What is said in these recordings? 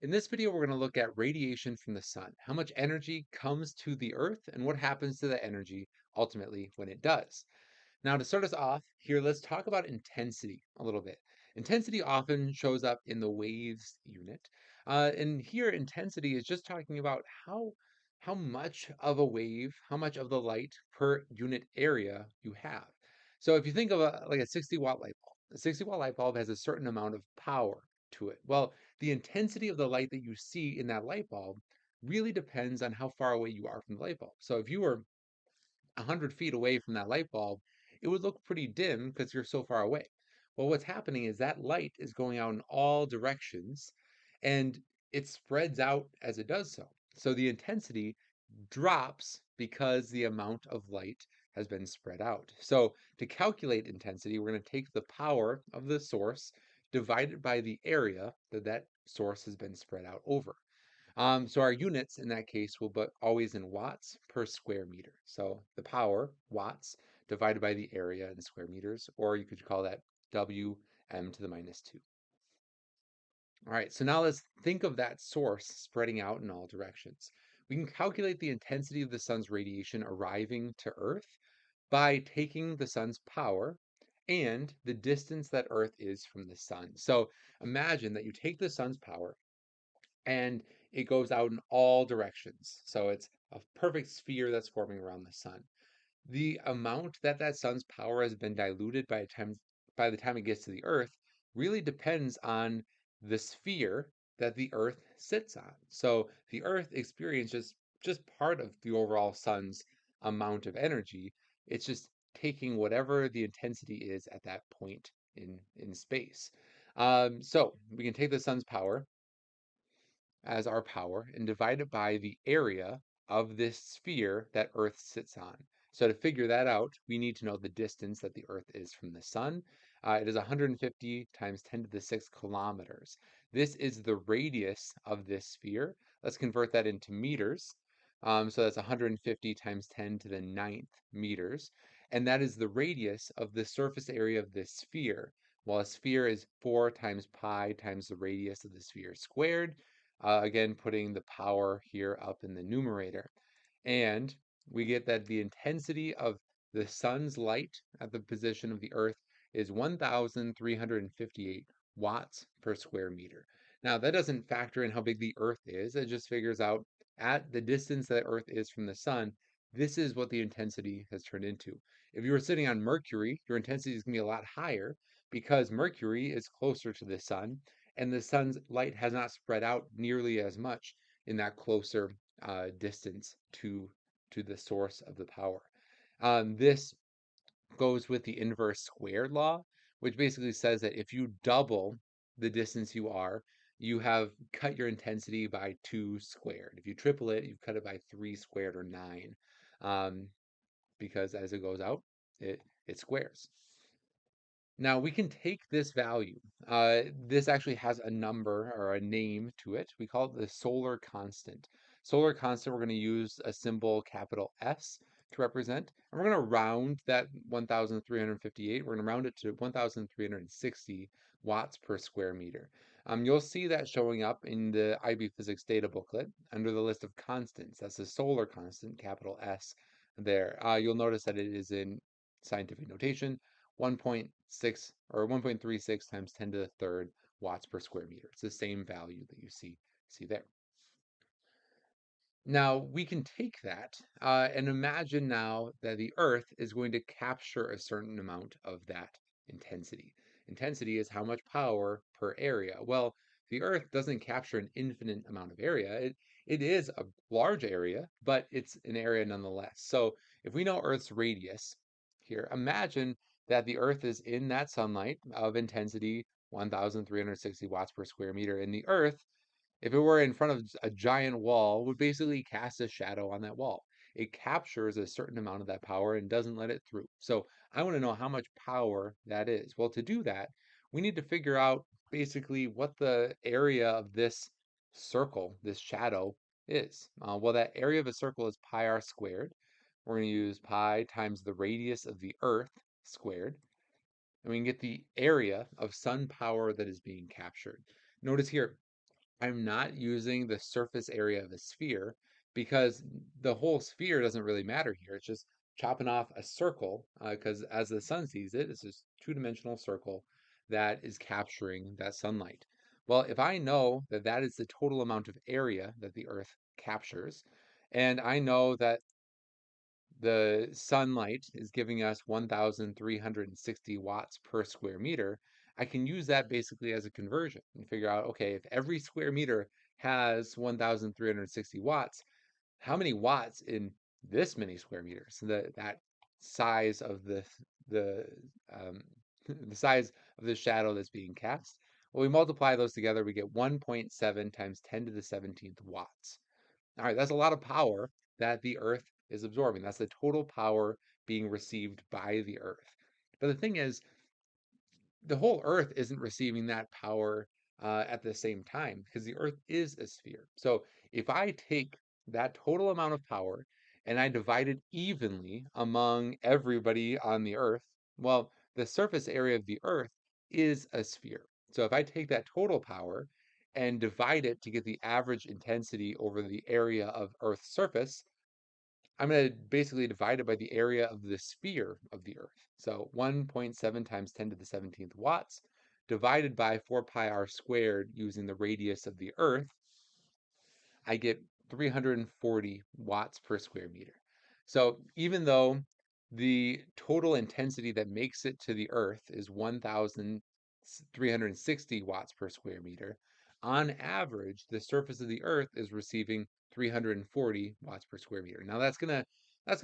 In this video, we're going to look at radiation from the sun, how much energy comes to the Earth, and what happens to that energy ultimately when it does. Now, to start us off here, let's talk about intensity a little bit. Intensity often shows up in the waves unit. And here, intensity is just talking about how much of a wave, how much of the light per unit area you have. So if you think of like a 60-watt light bulb, a 60-watt light bulb has a certain amount of power to it. Well, the intensity of the light that you see in that light bulb really depends on how far away you are from the light bulb. So if you were 100 feet away from that light bulb, it would look pretty dim because you're so far away. Well, what's happening is that light is going out in all directions and it spreads out as it does so. So the intensity drops because the amount of light has been spread out. So to calculate intensity, we're going to take the power of the source divided by the area that that source has been spread out over. So our units in that case will be always in watts per square meter. So the power, watts, divided by the area in square meters, or you could call that Wm to the minus 2. All right, so now let's think of that source spreading out in all directions. We can calculate the intensity of the sun's radiation arriving to Earth by taking the sun's power and the distance that Earth is from the sun. So imagine that you take the sun's power and it goes out in all directions. So it's a perfect sphere that's forming around the sun. The amount that that sun's power has been diluted by the time it gets to the Earth really depends on the sphere that the Earth sits on. So the Earth experiences just part of the overall sun's amount of energy. It's just taking whatever the intensity is at that point in space. So we can take the sun's power as our power and divide it by the area of this sphere that Earth sits on. So to figure that out, we need to know the distance that the Earth is from the sun. It is 150 times 10 to the 6 kilometers. This is the radius of this sphere. Let's convert that into meters. So that's 150 times 10 to the ninth meters. And that is the radius of the surface area of this sphere. While a sphere is 4 times pi times the radius of the sphere squared, again, putting the power here up in the numerator. And we get that the intensity of the sun's light at the position of the Earth is 1,358 watts per square meter. Now, that doesn't factor in how big the Earth is. It just figures out at the distance that Earth is from the sun, this is what the intensity has turned into. If you were sitting on Mercury, your intensity is going to be a lot higher because Mercury is closer to the sun and the sun's light has not spread out nearly as much in that closer distance to the source of the power. This goes with the inverse squared law, which basically says that if you double the distance you are, you have cut your intensity by 2 squared. If you triple it, you've cut it by 3 squared or 9, um, because as it goes out, it squares. Now we can take this value. This actually has a number or a name to it. We call it the solar constant. Solar constant, we're going to use a symbol capital S to represent. And we're going to round that 1,358. We're going to round it to 1,360 watts per square meter. You'll see that showing up in the IB Physics data booklet under the list of constants. That's the solar constant, capital S there. You'll notice that it is in scientific notation 1.6 or 1.36 times 10 to the third watts per square meter. It's the same value that you see there. Now we can take that and imagine now that the Earth is going to capture a certain amount of that intensity. Intensity is how much power per area. Well, the Earth doesn't capture an infinite amount of area. It is a large area, but it's an area nonetheless. So if we know Earth's radius here, imagine that the Earth is in that sunlight of intensity 1,360 watts per square meter, and the Earth, if it were in front of a giant wall, would basically cast a shadow on that wall. It captures a certain amount of that power and doesn't let it through. So I want to know how much power that is. Well, to do that, we need to figure out basically what the area of this circle, this shadow, is. Well, that area of a circle is pi r squared. We're going to use pi times the radius of the Earth squared. And we can get the area of sun power that is being captured. Notice here, I'm not using the surface area of a sphere because the whole sphere doesn't really matter here. It's just chopping off a circle because as the sun sees it, it's this two-dimensional circle that is capturing that sunlight. Well, if I know that that is the total amount of area that the Earth captures, and I know that the sunlight is giving us 1,360 watts per square meter, I can use that basically as a conversion and figure out, okay, if every square meter has 1,360 watts, how many watts in this many square meters? So that size of the um, the size of the shadow that's being cast. Well, we multiply those together, we get 1.7 times 10 to the 17th watts. All right, that's a lot of power that the Earth is absorbing. That's the total power being received by the Earth. But the thing is, the whole Earth isn't receiving that power at the same time because the Earth is a sphere. So if I take that total amount of power and I divide it evenly among everybody on the Earth, well, the surface area of the Earth is a sphere. So if I take that total power and divide it to get the average intensity over the area of Earth's surface, I'm going to basically divide it by the area of the sphere of the Earth. So 1.7 times 10 to the 17th watts divided by 4 pi r squared using the radius of the Earth, I get 340 watts per square meter. So even though the total intensity that makes it to the Earth is 1,360 watts per square meter, on average, the surface of the Earth is receiving 340 watts per square meter. Now that's gonna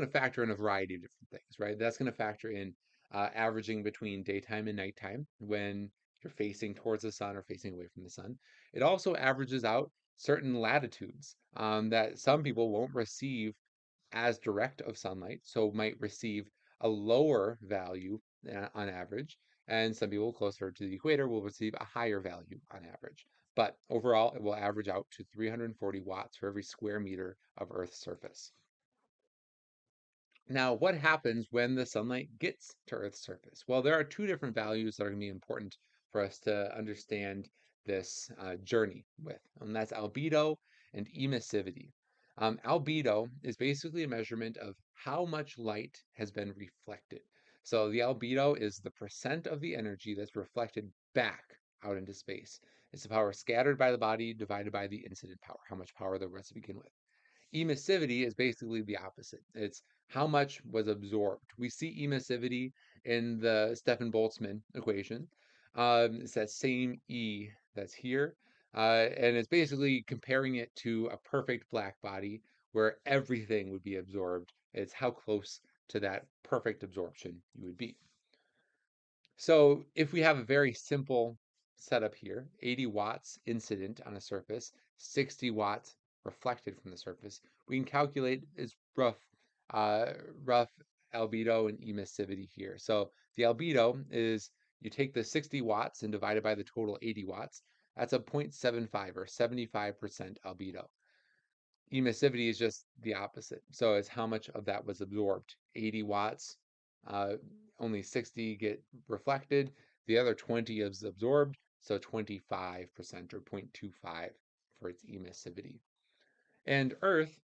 factor in a variety of different things, right? That's gonna factor in averaging between daytime and nighttime when you're facing towards the sun or facing away from the sun. It also averages out certain latitudes that some people won't receive as direct of sunlight, so might receive a lower value on average, and some people closer to the equator will receive a higher value on average. But overall, it will average out to 340 watts for every square meter of Earth's surface. Now, what happens when the sunlight gets to Earth's surface? Well, there are two different values that are going to be important for us to understand this journey with, and that's albedo and emissivity. Albedo is basically a measurement of how much light has been reflected. So the albedo is the percent of the energy that's reflected back out into space. It's the power scattered by the body divided by the incident power, how much power there was to begin with. Emissivity is basically the opposite. It's how much was absorbed. We see emissivity in the Stefan-Boltzmann equation. It's that same E that's here. And it's basically comparing it to a perfect black body where everything would be absorbed. It's how close to that perfect absorption you would be. So if we have a very simple setup here, 80 watts incident on a surface, 60 watts reflected from the surface, we can calculate its uh, rough albedo and emissivity here. So the albedo is you take the 60 watts and divide it by the total 80 watts. That's a 0.75 or 75% albedo. Emissivity is just the opposite. So it's how much of that was absorbed. 80 watts, uh, only 60 get reflected. The other 20 is absorbed, so 25% or 0.25 for its emissivity. And Earth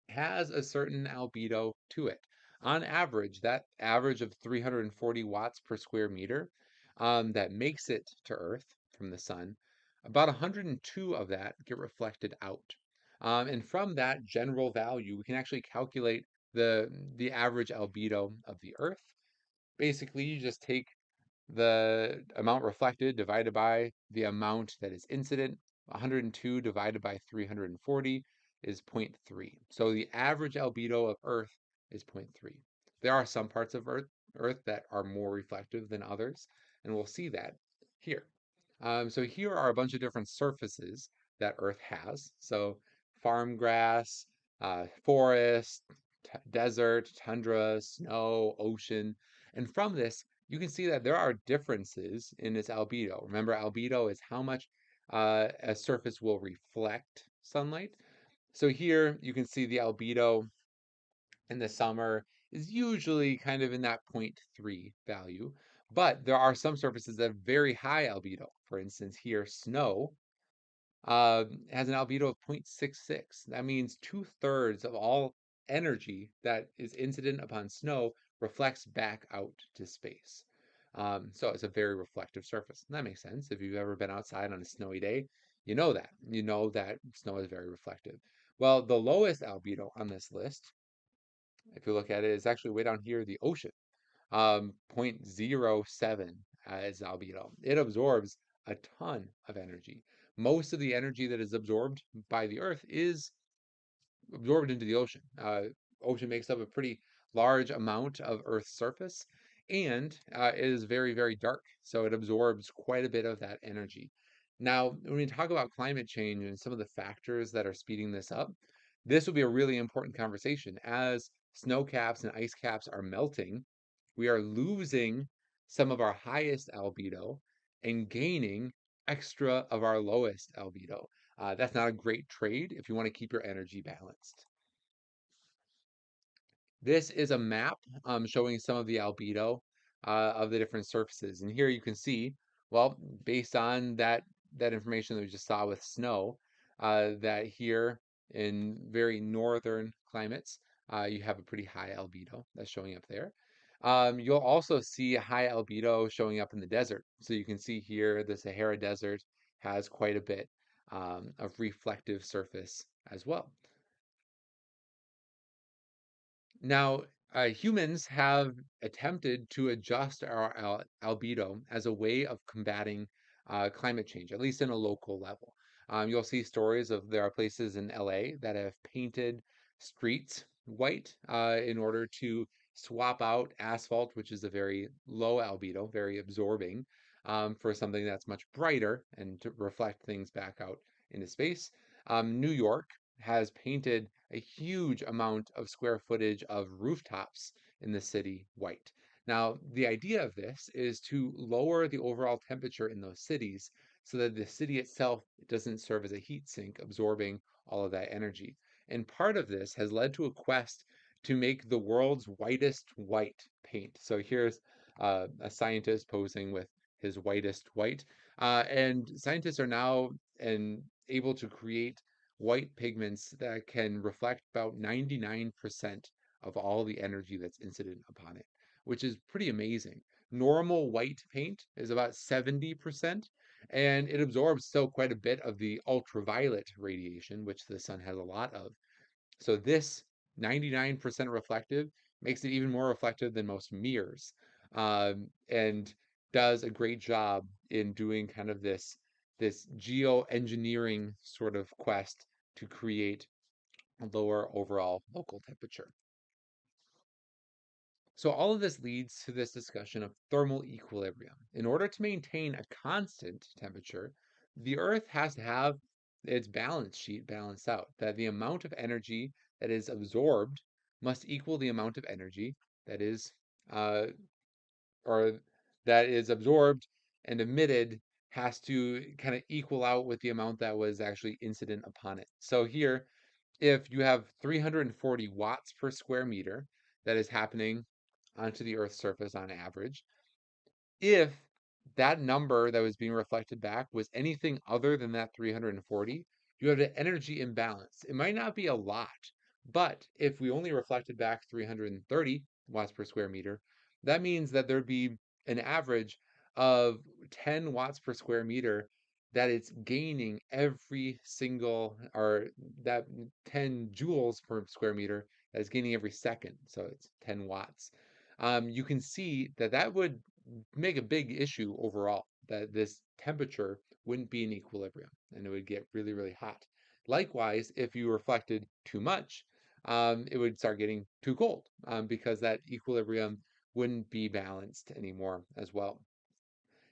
has a certain albedo to it. On average, that average of 340 watts per square meter that makes it to Earth from the sun, about 102 of that get reflected out. And from that general value, we can actually calculate the average albedo of the Earth. Basically, you just take the amount reflected divided by the amount that is incident. 102 divided by 340 is zero point 0.3. So the average albedo of Earth is zero point 0.3. There are some parts of Earth that are more reflective than others, and we'll see that here. So here are a bunch of different surfaces that Earth has. So farm grass, forest, desert, tundra, snow, ocean. And from this, you can see that there are differences in its albedo. Remember, albedo is how much a surface will reflect sunlight. So here you can see the albedo in the summer is usually kind of in that zero point 0.3 value. But there are some surfaces that have very high albedo. For instance, here, snow has an albedo of 0.66. That means 2/3 of all energy that is incident upon snow reflects back out to space. So it's a very reflective surface. And that makes sense. If you've ever been outside on a snowy day, you know that. You know that snow is very reflective. Well, the lowest albedo on this list, if you look at it, is actually way down here, the ocean. 0.07 as albedo. It absorbs a ton of energy. Most of the energy that is absorbed by the Earth is absorbed into the ocean. Ocean makes up a pretty large amount of Earth's surface, and it is very, very dark. So it absorbs quite a bit of that energy. Now, when we talk about climate change and some of the factors that are speeding this up, this will be a really important conversation. As snow caps and ice caps are melting, we are losing some of our highest albedo and gaining extra of our lowest albedo. That's not a great trade if you want to keep your energy balanced. This is a map showing some of the albedo of the different surfaces. And here you can see, well, based on that information that we just saw with snow, that here in very northern climates, you have a pretty high albedo that's showing up there. You'll also see a high albedo showing up in the desert. So you can see here the Sahara Desert has quite a bit of reflective surface as well. Now, humans have attempted to adjust our albedo as a way of combating climate change, at least in a local level. You'll see stories of there are places in LA that have painted streets white in order to swap out asphalt, which is a very low albedo, very absorbing, for something that's much brighter and to reflect things back out into space. New York has painted a huge amount of square footage of rooftops in the city white. Now, the idea of this is to lower the overall temperature in those cities so that the city itself doesn't serve as a heat sink, absorbing all of that energy. And part of this has led to a quest to make the world's whitest white paint. So here's a scientist posing with his whitest white. And scientists are now able to create white pigments that can reflect about 99% of all the energy that's incident upon it, which is pretty amazing. Normal white paint is about 70%, and it absorbs still quite a bit of the ultraviolet radiation, which the sun has a lot of. So this 99% reflective makes it even more reflective than most mirrors, and does a great job in doing kind of this geoengineering sort of quest to create a lower overall local temperature. So all of this leads to this discussion of thermal equilibrium. In order to maintain a constant temperature, the Earth has to have its balance sheet balanced out, that the amount of energy that is absorbed must equal the amount of energy that is uh, or that is absorbed and emitted has to kind of equal out with the amount that was actually incident upon it. So here, if you have 340 watts per square meter that is happening onto the Earth's surface on average, if that number that was being reflected back was anything other than that 340, you have an energy imbalance. It might not be a lot, but if we only reflected back 330 watts per square meter, that means that there'd be an average of 10 watts per square meter that it's gaining every single, or that 10 joules per square meter that is gaining every second. So it's 10 watts. You can see that that would make a big issue overall, that this temperature wouldn't be in equilibrium and it would get really, really hot. Likewise, if you reflected too much, it would start getting too cold because that equilibrium wouldn't be balanced anymore as well.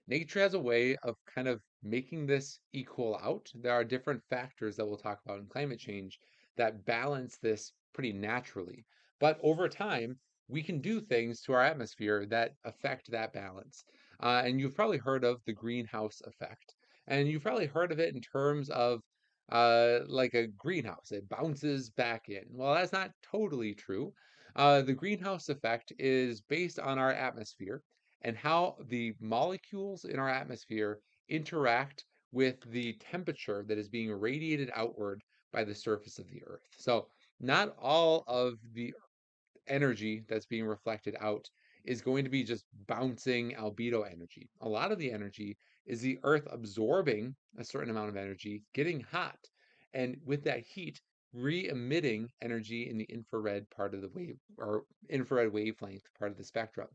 Nature has a way of kind of making this equal out. There are different factors that we'll talk about in climate change that balance this pretty naturally. But over time, we can do things to our atmosphere that affect that balance. And you've probably heard of the greenhouse effect. And you've probably heard of it in terms of like a greenhouse, it bounces back in. Well, that's not totally true. The greenhouse effect is based on our atmosphere and how the molecules in our atmosphere interact with the temperature that is being radiated outward by the surface of the Earth. So, not all of the energy that's being reflected out is going to be just bouncing albedo energy. A lot of the energy is the Earth absorbing a certain amount of energy, getting hot, and with that heat, re-emitting energy in the infrared part of the wave or infrared wavelength part of the spectrum.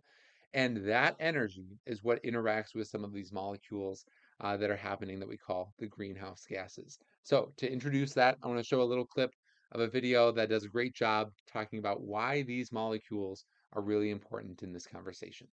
And that energy is what interacts with some of these molecules that are happening that we call the greenhouse gases. So, to introduce that, I want to show a little clip of a video that does a great job talking about why these molecules are really important in this conversation.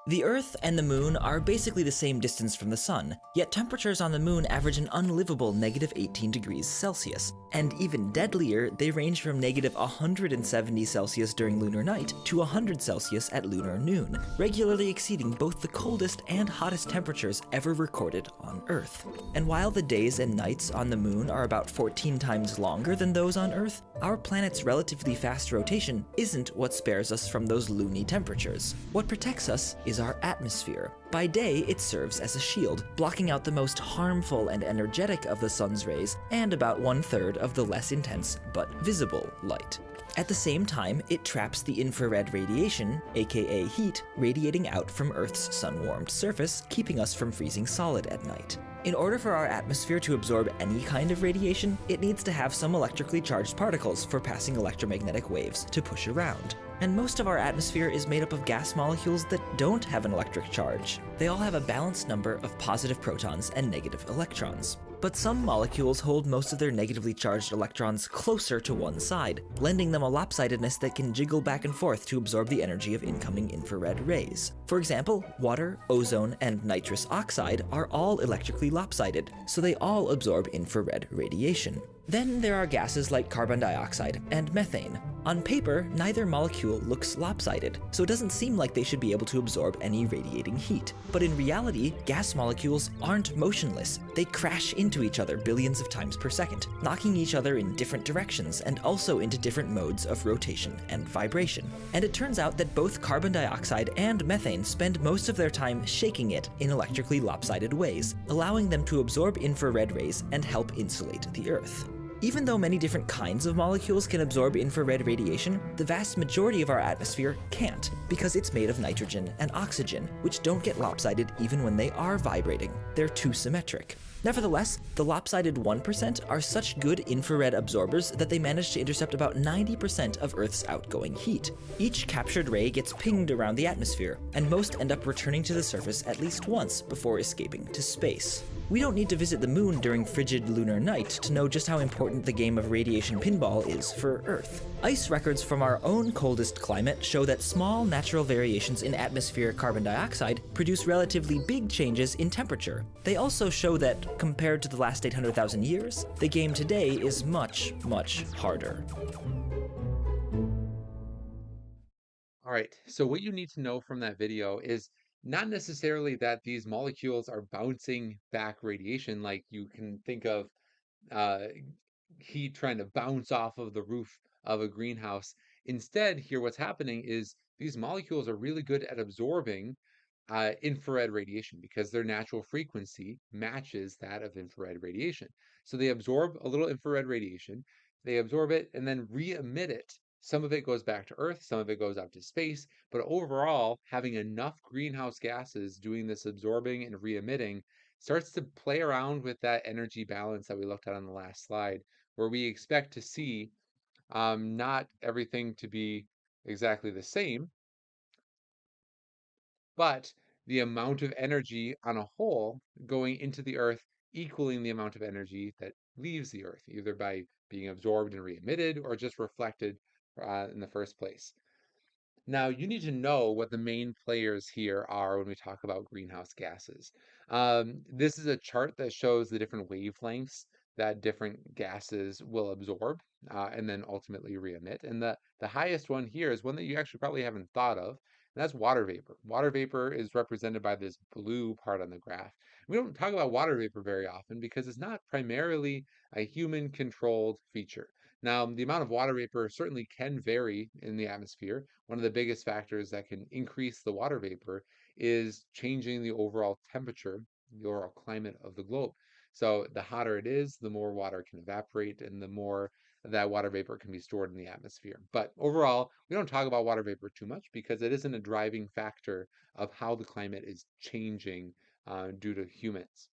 The Earth and the Moon are basically the same distance from the Sun, yet temperatures on the Moon average an unlivable -18 degrees Celsius. And even deadlier, they range from -170 Celsius during lunar night to 100 Celsius at lunar noon, regularly exceeding both the coldest and hottest temperatures ever recorded on Earth. And while the days and nights on the Moon are about 14 times longer than those on Earth, our planet's relatively fast rotation isn't what spares us from those loony temperatures. What protects us is our atmosphere. By day, it serves as a shield, blocking out the most harmful and energetic of the sun's rays and about 1/3 of the less intense but visible light. At the same time, it traps the infrared radiation, aka heat, radiating out from Earth's sun-warmed surface, keeping us from freezing solid at night. In order for our atmosphere to absorb any kind of radiation, it needs to have some electrically charged particles for passing electromagnetic waves to push around. And most of our atmosphere is made up of gas molecules that don't have an electric charge. They all have a balanced number of positive protons and negative electrons. But some molecules hold most of their negatively charged electrons closer to one side, lending them a lopsidedness that can jiggle back and forth to absorb the energy of incoming infrared rays. For example, water, ozone, and nitrous oxide are all electrically lopsided, so they all absorb infrared radiation. Then there are gases like carbon dioxide and methane. On paper, neither molecule looks lopsided, so it doesn't seem like they should be able to absorb any radiating heat. But in reality, gas molecules aren't motionless. They crash into each other billions of times per second, knocking each other in different directions and also into different modes of rotation and vibration. And it turns out that both carbon dioxide and methane spend most of their time shaking it in electrically lopsided ways, allowing them to absorb infrared rays and help insulate the Earth. Even though many different kinds of molecules can absorb infrared radiation, the vast majority of our atmosphere can't, because it's made of nitrogen and oxygen, which don't get lopsided even when they are vibrating. They're too symmetric. Nevertheless, the lopsided 1% are such good infrared absorbers that they manage to intercept about 90% of Earth's outgoing heat. Each captured ray gets pinged around the atmosphere, and most end up returning to the surface at least once before escaping to space. We don't need to visit the moon during frigid lunar night to know just how important the game of radiation pinball is for Earth. Ice records from our own coldest climate show that small natural variations in atmospheric carbon dioxide produce relatively big changes in temperature. They also show that, compared to the last 800,000 years, the game today is much, much harder. All right, so what you need to know from that video is not necessarily that these molecules are bouncing back radiation like you can think of uh, heat trying to bounce off of the roof of a greenhouse. Instead, here what's happening is these molecules are really good at absorbing infrared radiation because their natural frequency matches that of infrared radiation. So they absorb a little infrared radiation, they absorb it and then re-emit it. Some of it goes back to Earth, some of it goes out to space, but overall, having enough greenhouse gases doing this absorbing and re-emitting starts to play around with that energy balance that we looked at on the last slide, where we expect to see not everything to be exactly the same, but the amount of energy on a whole going into the Earth equaling the amount of energy that leaves the Earth, either by being absorbed and re-emitted or just reflected in the first place. Now, you need to know what the main players here are when we talk about greenhouse gases. This is a chart that shows the different wavelengths that different gases will absorb and then ultimately re-emit. And the highest one here is one that you actually probably haven't thought of, and that's water vapor. Water vapor is represented by this blue part on the graph. We don't talk about water vapor very often because it's not primarily a human-controlled feature. Now, the amount of water vapor certainly can vary in the atmosphere. One of the biggest factors that can increase the water vapor is changing the overall temperature the overall climate of the globe. So the hotter it is, the more water can evaporate and the more that water vapor can be stored in the atmosphere. But overall, we don't talk about water vapor too much because it isn't a driving factor of how the climate is changing due to humans.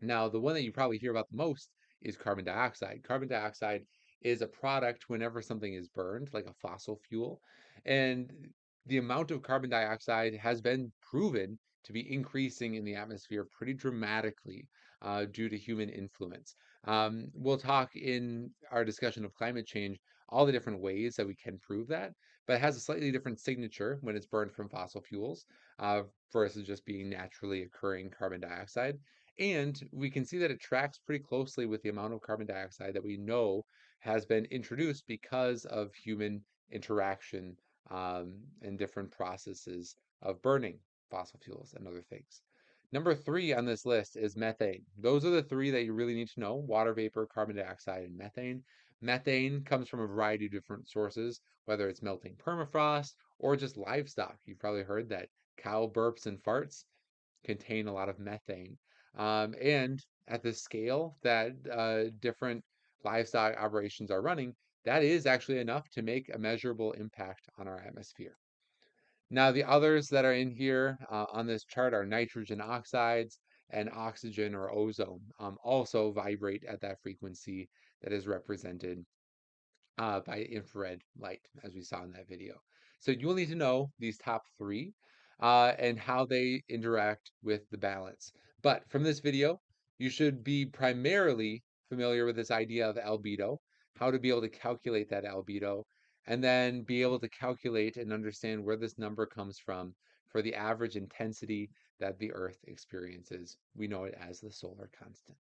Now, the one that you probably hear about the most is carbon dioxide. Carbon dioxide is a product whenever something is burned, like a fossil fuel. And the amount of carbon dioxide has been proven to be increasing in the atmosphere pretty dramatically due to human influence. We'll talk in our discussion of climate change all the different ways that we can prove that, but it has a slightly different signature when it's burned from fossil fuels versus just being naturally occurring carbon dioxide. And we can see that it tracks pretty closely with the amount of carbon dioxide that we know has been introduced because of human interaction and different processes of burning fossil fuels and other things. Number three on this list is methane. Those are the three that you really need to know: water vapor, carbon dioxide, and methane. Methane comes from a variety of different sources, whether it's melting permafrost or just livestock. You've probably heard that cow burps and farts contain a lot of methane. And at the scale that different livestock operations are running, that is actually enough to make a measurable impact on our atmosphere. Now, the others that are in here on this chart are nitrogen oxides and oxygen or ozone, also vibrate at that frequency that is represented by infrared light, as we saw in that video. So you will need to know these top three and how they interact with the balance. But from this video, you should be primarily familiar with this idea of albedo, how to be able to calculate that albedo, and then be able to calculate and understand where this number comes from for the average intensity that the Earth experiences. We know it as the solar constant.